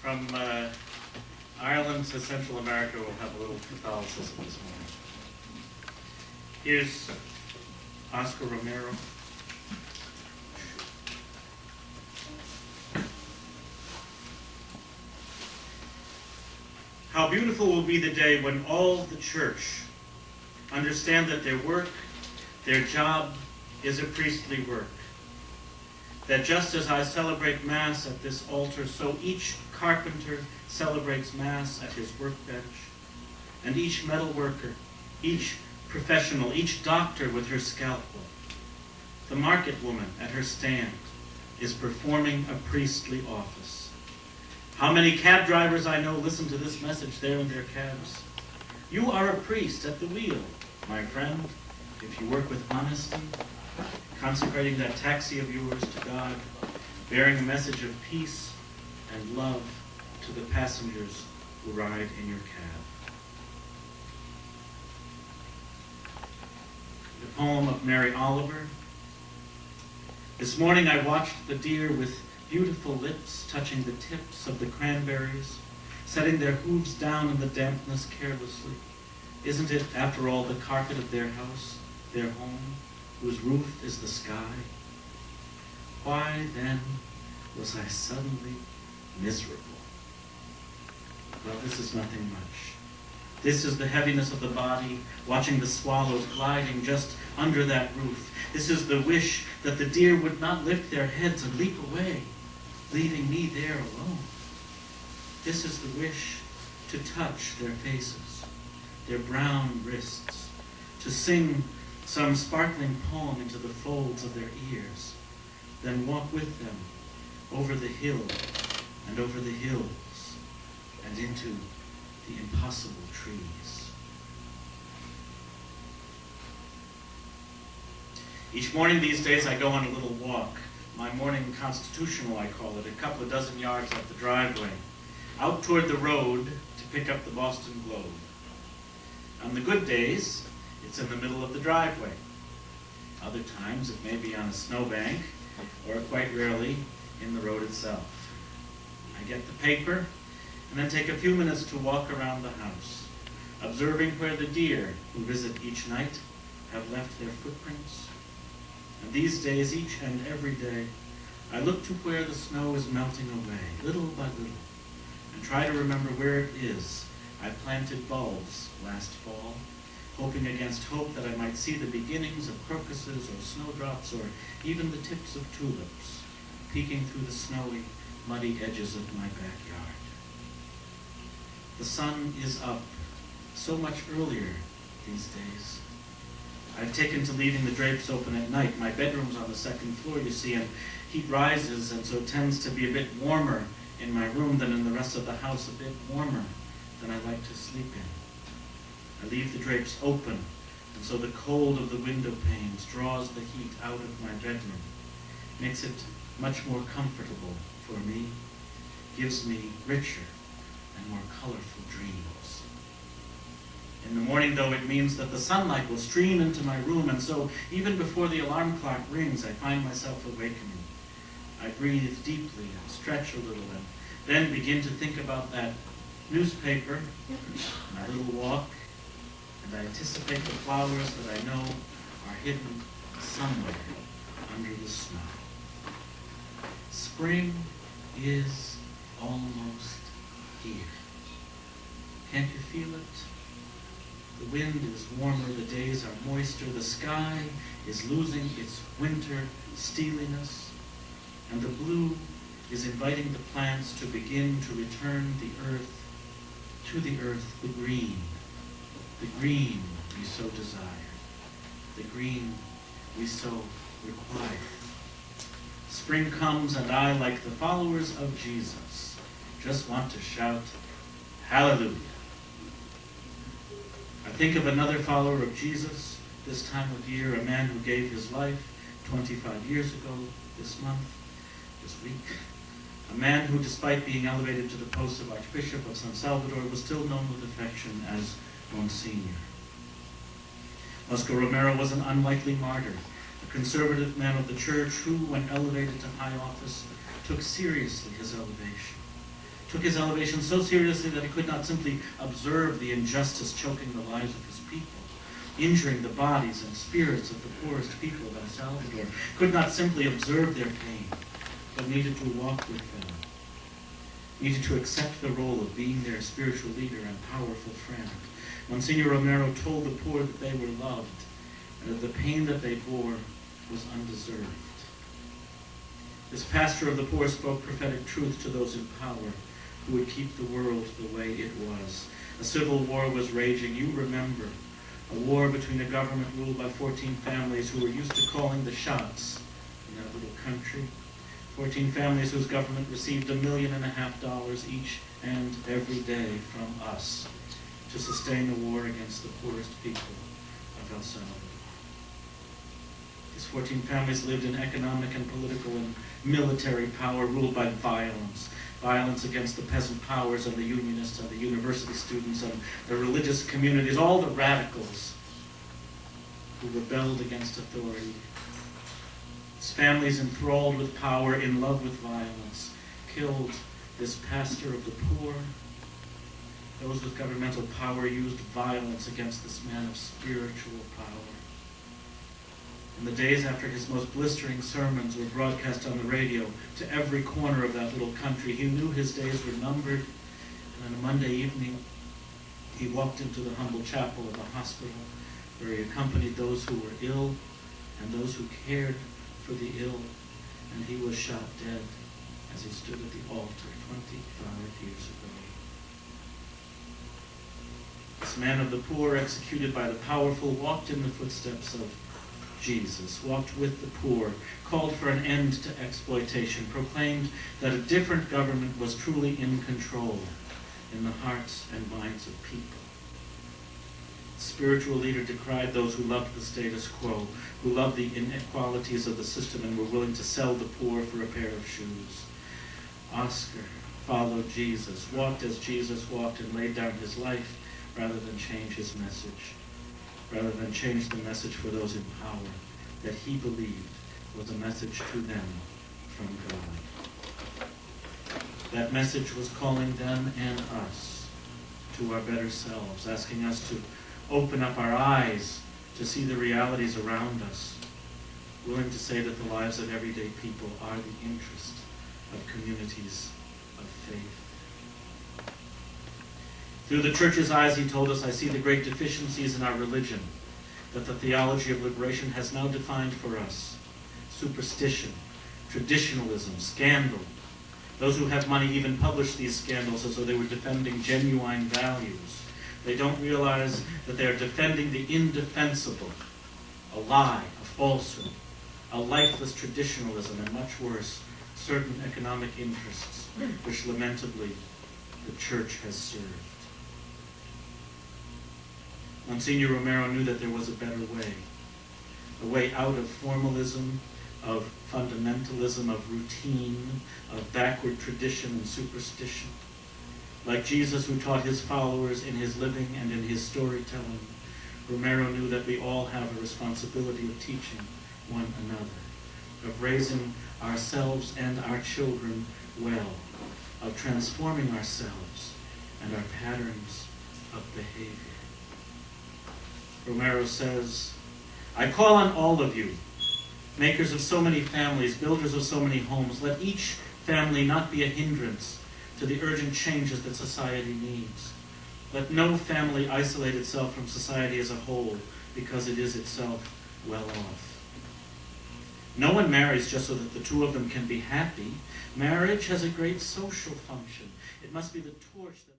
From Ireland to Central America, we'll have a little Catholicism this morning. Here's Oscar Romero. How beautiful will be the day when all the church understand that their work, their job, is a priestly work. That just as I celebrate Mass at this altar, so each carpenter celebrates Mass at his workbench, and each metal worker, each professional, each doctor with her scalpel, the market woman at her stand, is performing a priestly office. How many cab drivers I know listen to this message there in their cabs? You are a priest at the wheel, my friend, if you work with honesty, consecrating that taxi of yours to God, bearing a message of peace and love to the passengers who ride in your cab. The poem of Mary Oliver. This morning I watched the deer with beautiful lips touching the tips of the cranberries, setting their hooves down in the dampness carelessly. Isn't it, after all, the carpet of their house, their home, whose roof is the sky? Why, then, was I suddenly miserable? Well, this is nothing much. This is the heaviness of the body, watching the swallows gliding just under that roof. This is the wish that the deer would not lift their heads and leap away, leaving me there alone. This is the wish to touch their faces, their brown wrists, to sing some sparkling poem into the folds of their ears, then walk with them over the hill and over the hills and into the impossible trees. Each morning these days I go on a little walk, my morning constitutional I call it, a couple of dozen yards up the driveway, out toward the road to pick up the Boston Globe. On the good days, it's in the middle of the driveway. Other times it may be on a snowbank, or quite rarely in the road itself. I get the paper, and then take a few minutes to walk around the house, observing where the deer who visit each night have left their footprints. And these days, each and every day, I look to where the snow is melting away, little by little, and try to remember where it is I planted bulbs last fall, hoping against hope that I might see the beginnings of crocuses or snowdrops or even the tips of tulips peeking through the snowy, muddy edges of my backyard. The sun is up so much earlier these days. I've taken to leaving the drapes open at night. My bedroom's on the second floor, you see, and heat rises, and so it tends to be a bit warmer in my room than in the rest of the house, a bit warmer than I like to sleep in. I leave the drapes open, and so the cold of the window panes draws the heat out of my bedroom, makes it much more comfortable for me, gives me richer and more colorful dreams. In the morning, though, it means that the sunlight will stream into my room, and so even before the alarm clock rings, I find myself awakening. I breathe deeply and stretch a little, and then begin to think about that newspaper, my little walk, and I anticipate the flowers that I know are hidden somewhere under the snow. Spring is almost here. Can't you feel it? The wind is warmer, the days are moister, the sky is losing its winter steeliness, and the blue is inviting the plants to begin to return to the earth, the green we so desire, the green we so require. Spring comes, and I, like the followers of Jesus, just want to shout, hallelujah. I think of another follower of Jesus this time of year, a man who gave his life 25 years ago this month, this week. A man who, despite being elevated to the post of Archbishop of San Salvador, was still known with affection as Monsignor. Oscar Romero was an unlikely martyr, a conservative man of the church who, when elevated to high office, took seriously his elevation. took his elevation so seriously that he could not simply observe the injustice choking the lives of his people, injuring the bodies and spirits of the poorest people of El Salvador, could not simply observe their pain, but needed to walk with them, needed to accept the role of being their spiritual leader and powerful friend. Monsignor Romero told the poor that they were loved, and that the pain that they bore was undeserved. This pastor of the poor spoke prophetic truth to those in power who would keep the world the way it was. A civil war was raging. You remember, a war between a government ruled by 14 families who were used to calling the shots in that little country. 14 families whose government received $1.5 million each and every day from us to sustain the war against the poorest people of El Salvador. These 14 families lived in economic and political and military power ruled by violence. Violence against the peasant powers and the unionists and the university students and the religious communities, all the radicals who rebelled against authority. These families enthralled with power, in love with violence, killed this pastor of the poor. Those with governmental power used violence against this man of spiritual power. In the days after his most blistering sermons were broadcast on the radio to every corner of that little country, he knew his days were numbered, and on a Monday evening, he walked into the humble chapel of a hospital where he accompanied those who were ill and those who cared for the ill, and he was shot dead as he stood at the altar 25 years ago. This man of the poor, executed by the powerful, walked in the footsteps of Jesus, walked with the poor, called for an end to exploitation, proclaimed that a different government was truly in control in the hearts and minds of people. The spiritual leader decried those who loved the status quo, who loved the inequalities of the system and were willing to sell the poor for a pair of shoes. Oscar followed Jesus, walked as Jesus walked, and laid down his life rather than change his message. Rather than change the message for those in power that he believed was a message to them from God. That message was calling them and us to our better selves, asking us to open up our eyes to see the realities around us, willing to say that the lives of everyday people are the interest of communities of faith. Through the church's eyes, he told us, I see the great deficiencies in our religion that the theology of liberation has now defined for us. Superstition, traditionalism, scandal. Those who have money even publish these scandals as though they were defending genuine values. They don't realize that they are defending the indefensible, a lie, a falsehood, a lifeless traditionalism, and much worse, certain economic interests, which lamentably the church has served. Monsignor Romero knew that there was a better way, a way out of formalism, of fundamentalism, of routine, of backward tradition and superstition. Like Jesus, who taught his followers in his living and in his storytelling, Romero knew that we all have a responsibility of teaching one another, of raising ourselves and our children well, of transforming ourselves and our patterns of behavior. Romero says, I call on all of you, makers of so many families, builders of so many homes, let each family not be a hindrance to the urgent changes that society needs. Let no family isolate itself from society as a whole because it is itself well off. No one marries just so that the two of them can be happy. Marriage has a great social function. It must be the torch that